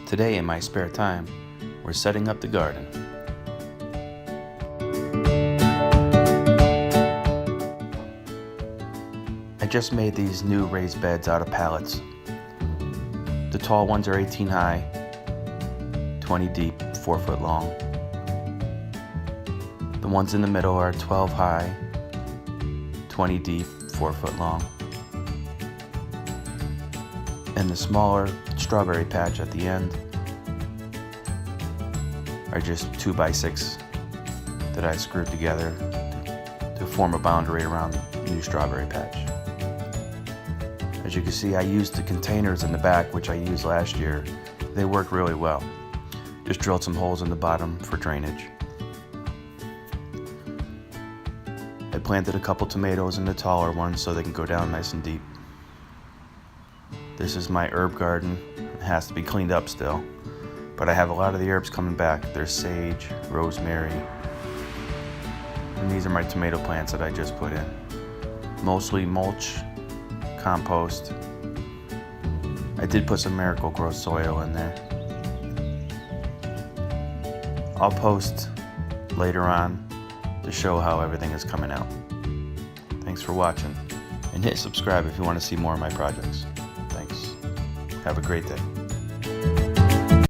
Today in my spare time, we're setting up the garden. I just made these new raised beds out of pallets. The tall ones are 18 high, 20 deep, 4 foot long. The ones in the middle are 12 high, 20 deep, 4 foot long. And the smaller strawberry patch at the end are just 2x6 that I screwed together to form a boundary around the new strawberry patch. As you can see, I used the containers in the back, which I used last year. They work really well. Just drilled some holes in the bottom for drainage. I planted a couple tomatoes in the taller ones so they can go down nice and deep. This is my herb garden. It has to be cleaned up still, but I have a lot of the herbs coming back. There's sage, rosemary, and these are my tomato plants that I just put in. Mostly mulch, compost. I did put some Miracle-Gro soil in there. I'll post later on to show how everything is coming out. Thanks for watching, and hit subscribe if you want to see more of my projects. Thanks. Have a great day.